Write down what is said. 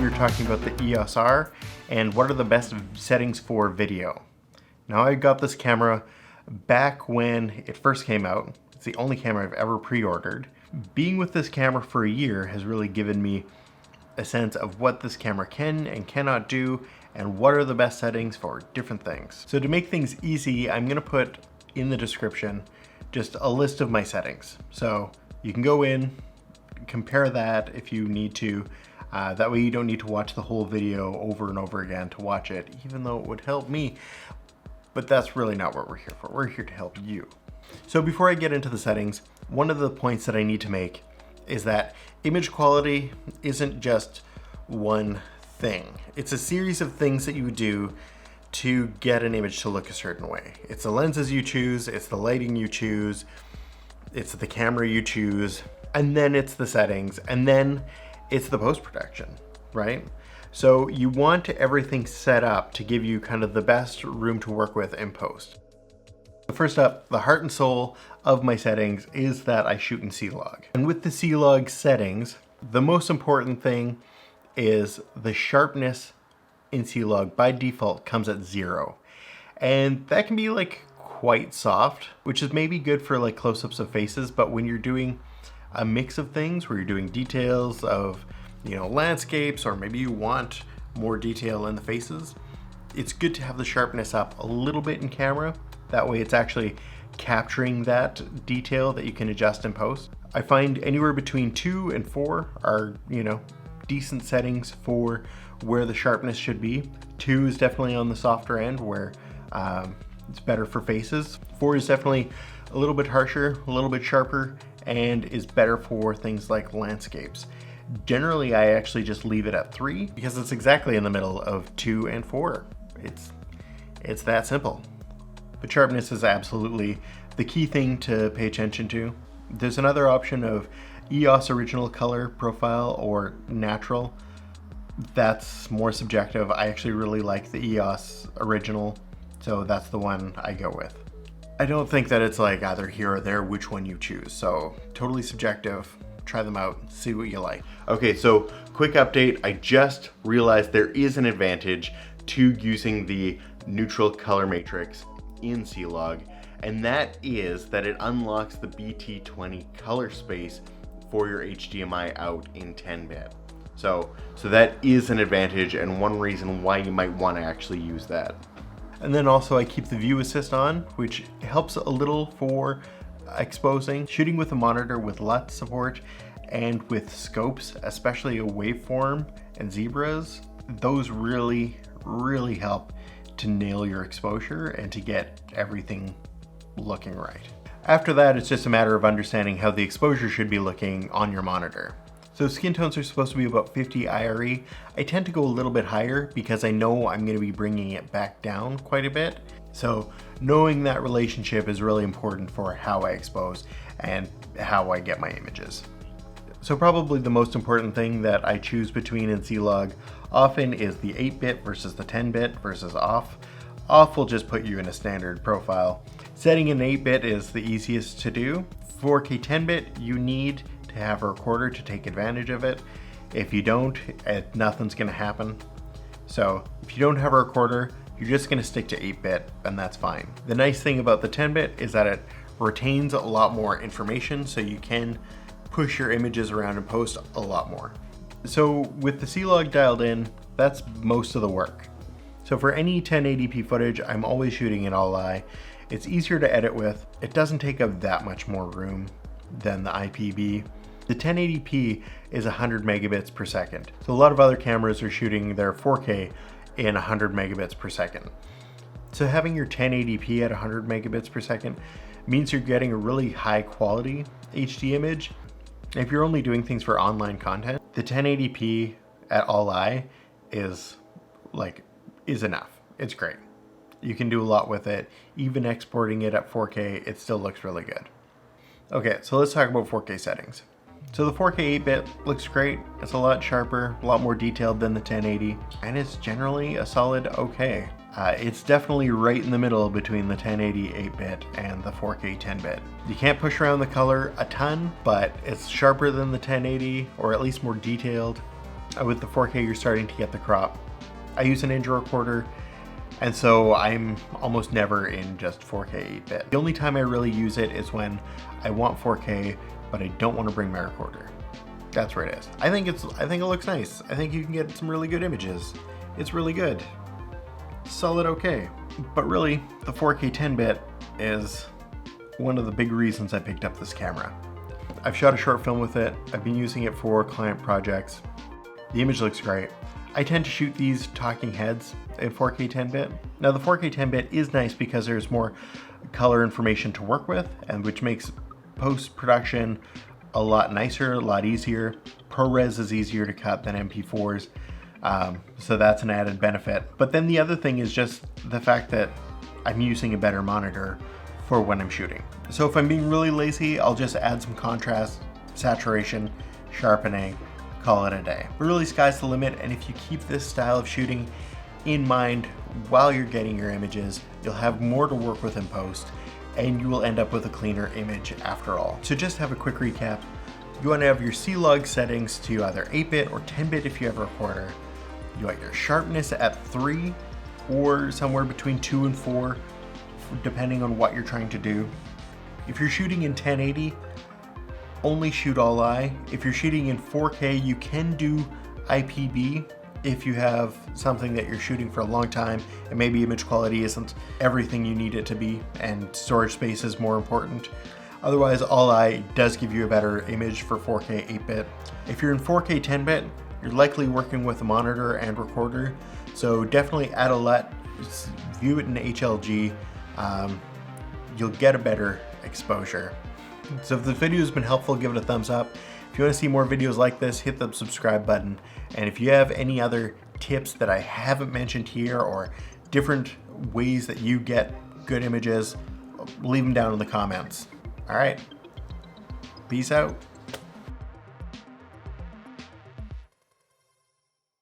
we were talking about the EOS R and what are the best settings for video. Now I got this camera back when it first came out. It's the only camera I've ever pre-ordered. Being with this camera for a year has really given me a sense of what this camera can and cannot do and what are the best settings for different things. So to make things easy, I'm gonna put in the description just a list of my settings. So you can go in, compare that if you need to. That way you don't need to watch the whole video over and over again to watch it, even though it would help me. But that's really not what we're here for. We're here to help you. So before I get into the settings, one of the points that I need to make is that image quality isn't just one thing. It's a series of things that you do to get an image to look a certain way. It's the lenses you choose, it's the lighting you choose, it's the camera you choose, and then it's the settings, and then it's the post-production, right? So you want everything set up to give you kind of the best room to work with in post. First up, the heart and soul of my settings is that I shoot in C-Log. And with the C-Log settings, the most important thing is the sharpness in C-Log by default comes at 0. And that can be like quite soft, which is maybe good for like close-ups of faces, but when you're doing a mix of things where you're doing details of, you know, landscapes, or maybe you want more detail in the faces, it's good to have the sharpness up a little bit in camera. That way it's actually capturing that detail that you can adjust in post. I find anywhere between 2 and 4 are, you know, decent settings for where the sharpness should be. 2 is definitely on the softer end where it's better for faces. 4 is definitely a little bit harsher, a little bit sharper, and is better for things like landscapes. Generally, I actually just leave it at 3 because it's exactly in the middle of 2 and 4. It's that simple. But sharpness is absolutely the key thing to pay attention to. There's another option of EOS original color profile or natural. That's more subjective. I actually really like the EOS original, so that's the one I go with. I don't think that it's like either here or there which one you choose, so totally subjective. Try them out, see what you like. Okay, so quick update. I just realized there is an advantage to using the neutral color matrix in C-Log, and that is that it unlocks the BT20 color space for your HDMI out in 10-bit. So that is an advantage and one reason why you might want to actually use that. And then also I keep the view assist on, which helps a little for exposing. Shooting with a monitor with LUT support and with scopes, especially a waveform and zebras, those really help to nail your exposure and to get everything looking right. After that, it's just a matter of understanding how the exposure should be looking on your monitor. So skin tones are supposed to be about 50 IRE. I tend to go a little bit higher because I know I'm going to be bringing it back down quite a bit. So knowing that relationship is really important for how I expose and how I get my images. So probably the most important thing that I choose between in C-Log often is the 8-bit versus the 10-bit versus off. Off will just put you in a standard profile. Setting an 8-bit is the easiest to do. 4K 10-bit, you need to have a recorder to take advantage of it. If you don't, nothing's gonna happen. So if you don't have a recorder, you're just gonna stick to 8-bit and that's fine. The nice thing about the 10-bit is that it retains a lot more information, so you can push your images around in post a lot more. So with the C-Log dialed in, that's most of the work. So for any 1080p footage, I'm always shooting in all-I. It's easier to edit with. It doesn't take up that much more room than the IPB. The 1080p is 100 megabits per second. So a lot of other cameras are shooting their 4K in 100 megabits per second. So having your 1080p at 100 megabits per second means you're getting a really high quality HD image. If you're only doing things for online content, the 1080p at all-I is enough. It's great. You can do a lot with it. Even exporting it at 4K, it still looks really good. Okay, so let's talk about 4K settings. So the 4K 8-bit looks great. It's a lot sharper, a lot more detailed than the 1080, and it's generally a solid okay. It's definitely right in the middle between the 1080 8-bit and the 4K 10-bit. You can't push around the color a ton, but it's sharper than the 1080, or at least more detailed. With the 4K, you're starting to get the crop. I use a Ninja recorder, and so I'm almost never in just 4K 8-bit. The only time I really use it is when I want 4K, but I don't want to bring my recorder. That's where it is. I think it looks nice. I think you can get some really good images. It's really good. Solid okay. But really, the 4K 10-bit is one of the big reasons I picked up this camera. I've shot a short film with it. I've been using it for client projects. The image looks great. I tend to shoot these talking heads in 4K 10-bit. Now the 4K 10-bit is nice because there's more color information to work with, and which makes post-production a lot nicer, a lot easier. ProRes is easier to cut than MP4s, so that's an added benefit. But then the other thing is just the fact that I'm using a better monitor for when I'm shooting. So if I'm being really lazy, I'll just add some contrast, saturation, sharpening, call it a day. But really, sky's the limit, and if you keep this style of shooting in mind while you're getting your images, you'll have more to work with in post, and you will end up with a cleaner image after all. So just have a quick recap. You want to have your C-Log settings to either 8-bit or 10-bit if you have a recorder. You want your sharpness at 3 or somewhere between 2 and 4, depending on what you're trying to do. If you're shooting in 1080, only shoot all I. If you're shooting in 4K, you can do IPB if you have something that you're shooting for a long time and maybe image quality isn't everything you need it to be and storage space is more important. Otherwise, all I does give you a better image for 4K 8-bit. If you're in 4K 10-bit, you're likely working with a monitor and recorder, so definitely add a LUT, view it in HLG, you'll get a better exposure. So if the video has been helpful, give it a thumbs up. If you want to see more videos like this, hit the subscribe button. And if you have any other tips that I haven't mentioned here or different ways that you get good images, leave them down in the comments. All right, peace out.